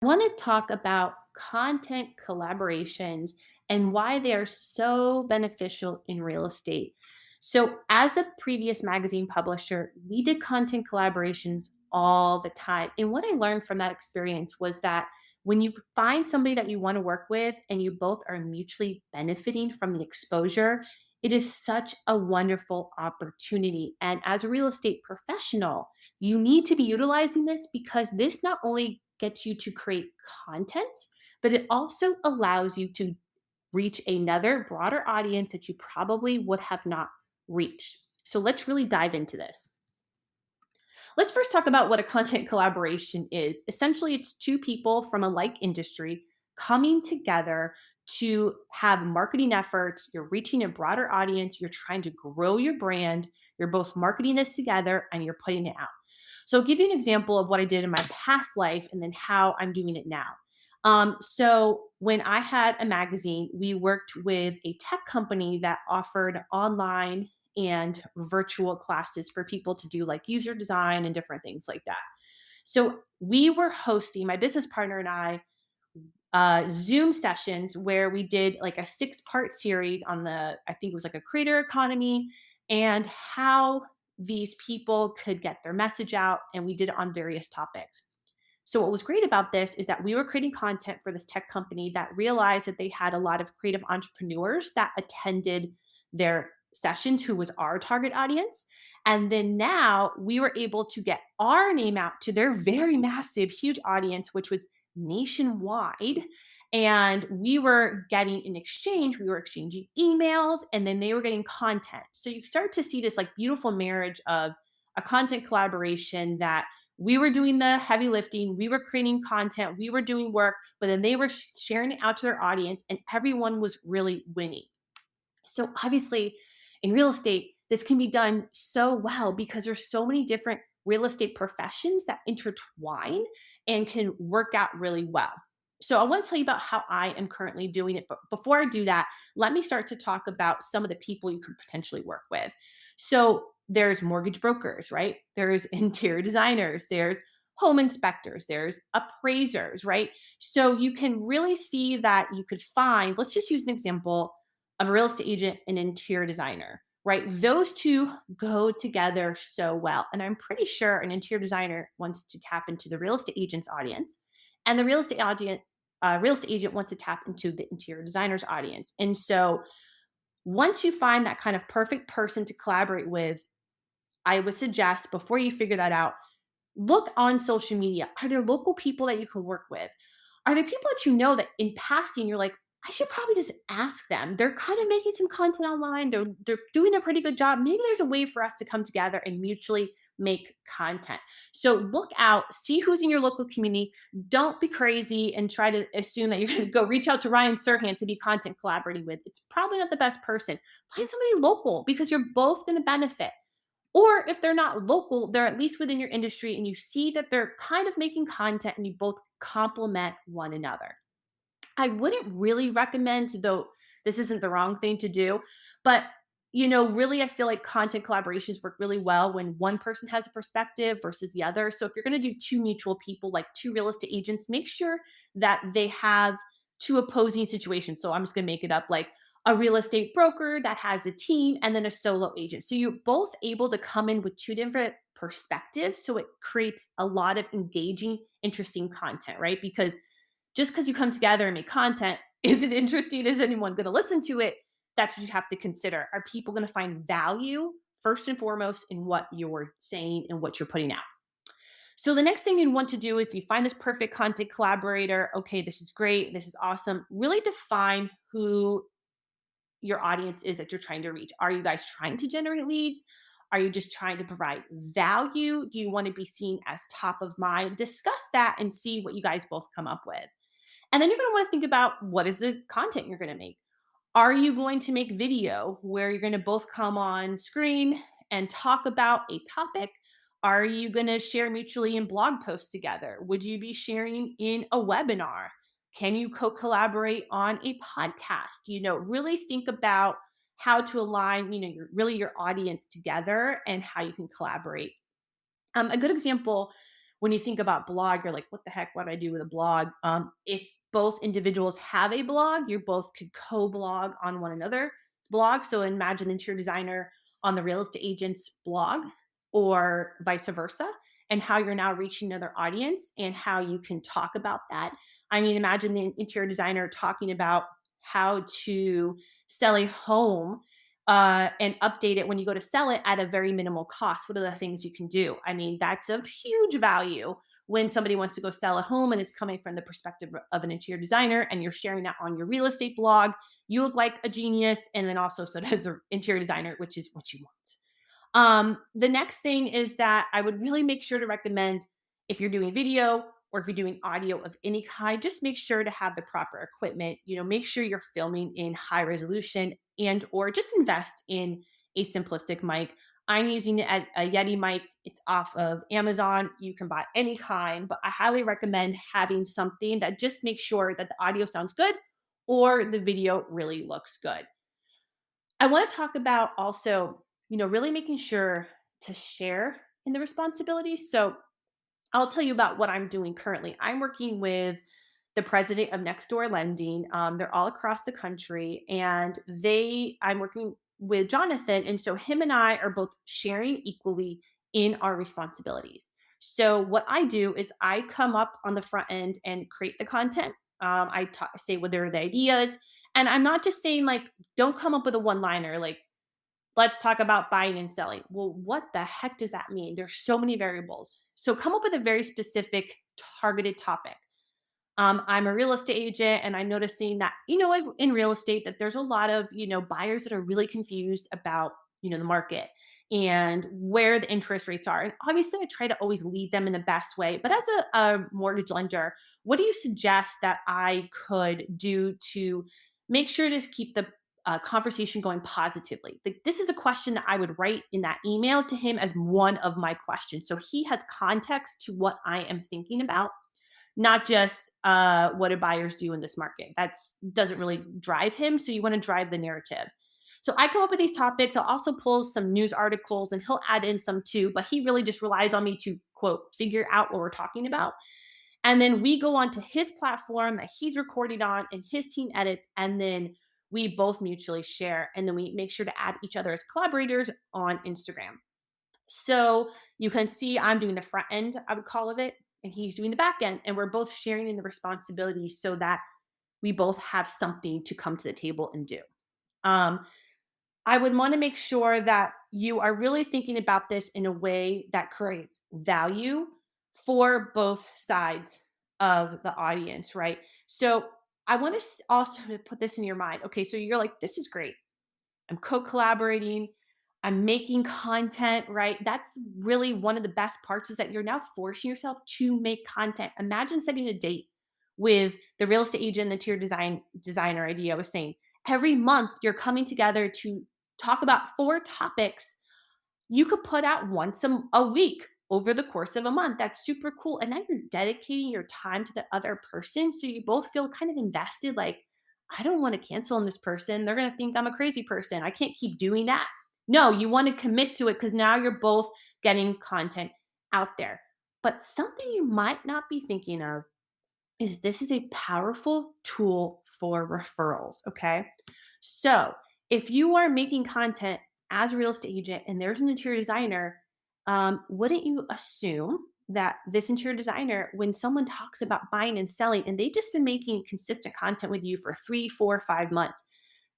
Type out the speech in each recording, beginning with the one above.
I want to talk about content collaborations and why they are so beneficial in real estate. So, as a previous magazine publisher, we did content collaborations all the time. And what I learned from that experience was that when you find somebody that you want to work with and you both are mutually benefiting from the exposure, it is such a wonderful opportunity. And as a real estate professional, you need to be utilizing this because this not only gets you to create content, but it also allows you to reach another broader audience that you probably would have not reached. So let's really dive into this. Let's first talk about what a content collaboration is. Essentially, it's two people from a like industry coming together to have marketing efforts. You're reaching a broader audience, you're trying to grow your brand, you're both marketing this together and you're putting it out. So, I'll give you an example of what I did in my past life and then how I'm doing it now. When I had a magazine, we worked with a tech company that offered online and virtual classes for people to do like user design and different things like that. So, we were hosting, my business partner and I, Zoom sessions where we did like a six-part series on I think it was like a creator economy and how these people could get their message out. And we did it on various topics. So, what was great about this is that we were creating content for this tech company that realized that they had a lot of creative entrepreneurs that attended their sessions, who was our target audience. And then now we were able to get our name out to their very massive, huge audience, which was nationwide. And we were getting in exchange, we were exchanging emails and then they were getting content. So you start to see this like beautiful marriage of a content collaboration that we were doing the heavy lifting, we were creating content, we were doing work, but then they were sharing it out to their audience and everyone was really winning. So obviously, in real estate, this can be done so well because there's so many different real estate professions that intertwine and can work out really well. So I want to tell you about how I am currently doing it. But before I do that, let me start to talk about some of the people you could potentially work with. So there's mortgage brokers, right? There's interior designers, there's home inspectors, there's appraisers, right? So you can really see that you could find, let's just use an example of a real estate agent and interior designer, right? Those two go together so well. And I'm pretty sure an interior designer wants to tap into the real estate agent's audience, and the real estate agent wants to tap into the interior designer's audience. And so once you find that kind of perfect person to collaborate with, I would suggest before you figure that out, look on social media. Are there local people that you can work with? Are there people that you know that in passing you're like, I should probably just ask them. They're kind of making some content online. They're doing a pretty good job. Maybe there's a way for us to come together and mutually make content. So look out, see who's in your local community. Don't be crazy and try to assume that you're going to go reach out to Ryan Serhant to be content collaborating with. It's probably not the best person. Find somebody local because you're both going to benefit. Or if they're not local, they're at least within your industry and you see that they're kind of making content and you both complement one another. I wouldn't really recommend, though this isn't the wrong thing to do, but really I feel like content collaborations work really well when one person has a perspective versus the other. So if you're going to do two mutual people, like two real estate agents, make sure that they have two opposing situations. So I'm just going to make it up like a real estate broker that has a team and then a solo agent. So you're both able to come in with two different perspectives. So it creates a lot of engaging, interesting content, right? Because just because you come together and make content, is it interesting? Is anyone going to listen to it? That's what you have to consider. Are people going to find value first and foremost in what you're saying and what you're putting out? So the next thing you want to do is you find this perfect content collaborator. Okay, this is great. This is awesome. Really define who your audience is that you're trying to reach. Are you guys trying to generate leads? Are you just trying to provide value? Do you want to be seen as top of mind? Discuss that and see what you guys both come up with. And then you're going to want to think about what is the content you're going to make. Are you going to make video where you're going to both come on screen and talk about a topic? Are you going to share mutually in blog posts together? Would you be sharing in a webinar? Can you co-collaborate on a podcast? Really think about how to align, your audience together and how you can collaborate. A good example when you think about blog, you're like, what the heck? What do I do with a blog? If both individuals have a blog, you both could co-blog on one another's blog. So imagine the interior designer on the real estate agent's blog or vice versa, and how you're now reaching another audience and how you can talk about that. I mean, imagine the interior designer talking about how to sell a home and update it when you go to sell it at a very minimal cost. What are the things you can do? I mean, that's of huge value when somebody wants to go sell a home and it's coming from the perspective of an interior designer and you're sharing that on your real estate blog. You look like a genius, and then also so does an interior designer, which is what you want. The next thing is that I would really make sure to recommend, if you're doing video or if you're doing audio of any kind, just make sure to have the proper equipment. Make sure you're filming in high resolution, and or just invest in a simplistic mic. I'm using a Yeti mic. It's off of Amazon. You can buy any kind, but I highly recommend having something that just makes sure that the audio sounds good or the video really looks good. I want to talk about also, really making sure to share in the responsibilities. So I'll tell you about what I'm doing currently. I'm working with the president of Nextdoor Lending. They're all across the country, and I'm working with Jonathan. And so him and I are both sharing equally in our responsibilities. So what I do is I come up on the front end and create the content. Say what are the ideas. And I'm not just saying like, don't come up with a one liner like, let's talk about buying and selling. Well, what the heck does that mean? There's so many variables. So come up with a very specific targeted topic. I'm a real estate agent, and I'm noticing that, in real estate, that there's a lot of, buyers that are really confused about, the market and where the interest rates are. And obviously, I try to always lead them in the best way. But as a mortgage lender, what do you suggest that I could do to make sure to keep the conversation going positively? Like, this is a question that I would write in that email to him as one of my questions. So he has context to what I am thinking about, not just what do buyers do in this market. That doesn't really drive him. So you want to drive the narrative. So I come up with these topics. I'll also pull some news articles and he'll add in some too, but he really just relies on me to quote, figure out what we're talking about. And then we go onto his platform that he's recording on and his team edits. And then we both mutually share. And then we make sure to add each other as collaborators on Instagram. So you can see I'm doing the front end, I would call it, and he's doing the back end. And we're both sharing in the responsibility so that we both have something to come to the table and do. Um, I would want to make sure that you are really thinking about this in a way that creates value for both sides of the audience, right? So I want to also to put this in your mind. Okay, so you're like, this is great. I'm co-collaborating. I'm making content, right? That's really one of the best parts, is that you're now forcing yourself to make content. Imagine setting a date with the real estate agent, the designer idea I was saying. Every month you're coming together to talk about 4 topics you could put out once a week over the course of a month. That's super cool. And now you're dedicating your time to the other person. So you both feel kind of invested, like, I don't want to cancel on this person. They're going to think I'm a crazy person. I can't keep doing that. No, you want to commit to it because now you're both getting content out there. But something you might not be thinking of is this is a powerful tool for referrals. Okay. So if you are making content as a real estate agent and there's an interior designer, wouldn't you assume that this interior designer, when someone talks about buying and selling and they've just been making consistent content with you for 3, 4, 5 months,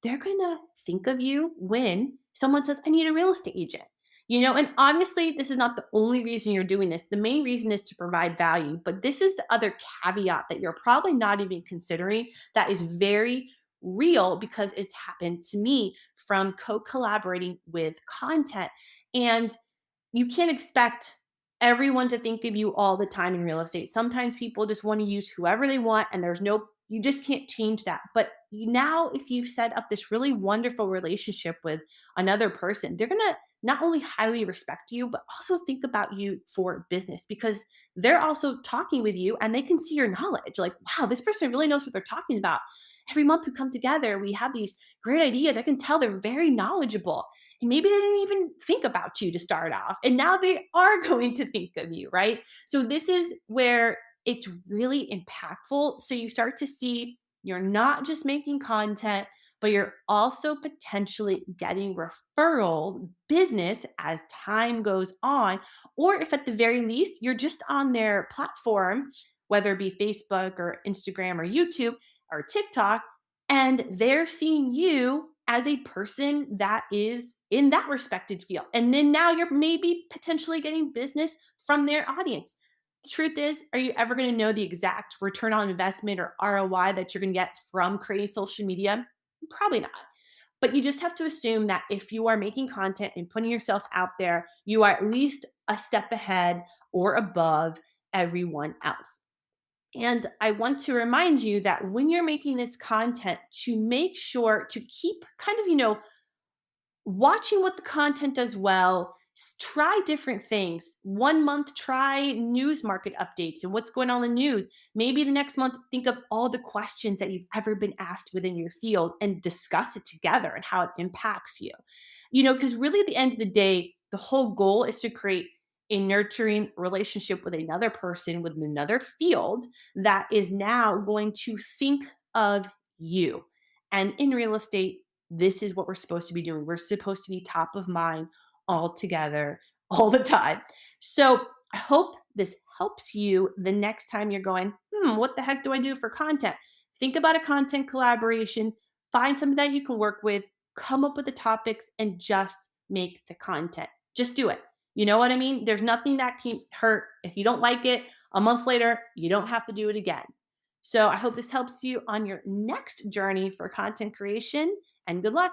they're going to think of you when someone says, I need a real estate agent. And obviously, this is not the only reason you're doing this. The main reason is to provide value, but this is the other caveat that you're probably not even considering that is very real because it's happened to me from co collaborating with content. And you can't expect everyone to think of you all the time in real estate. Sometimes people just want to use whoever they want, and you just can't change that. But now, if you set up this really wonderful relationship with another person, they're going to not only highly respect you, but also think about you for business because they're also talking with you and they can see your knowledge. Like, wow, this person really knows what they're talking about. Every month we come together, we have these great ideas. I can tell they're very knowledgeable. And maybe they didn't even think about you to start off. And now they are going to think of you, right? So this is where it's really impactful. So you start to see you're not just making content, but you're also potentially getting referral business as time goes on. Or if at the very least, you're just on their platform, whether it be Facebook or Instagram or YouTube or TikTok, and they're seeing you as a person that is in that respected field. And then now you're maybe potentially getting business from their audience. The truth is, are you ever going to know the exact return on investment or ROI that you're going to get from creating social media? Probably not. But you just have to assume that if you are making content and putting yourself out there, you are at least a step ahead or above everyone else. And I want to remind you that when you're making this content, to make sure to keep kind of, watching what the content does well. Try different things. 1 month, try news market updates and what's going on in the news. Maybe the next month, think of all the questions that you've ever been asked within your field and discuss it together and how it impacts you. Because really at the end of the day, the whole goal is to create a nurturing relationship with another person within another field that is now going to think of you. And in real estate, this is what we're supposed to be doing. We're supposed to be top of mind all together, all the time. So I hope this helps you the next time you're going, what the heck do I do for content? Think about a content collaboration, find something that you can work with, come up with the topics, and just make the content. Just do it. You know what I mean? There's nothing that can hurt. If you don't like it, a month later, you don't have to do it again. So I hope this helps you on your next journey for content creation, and good luck.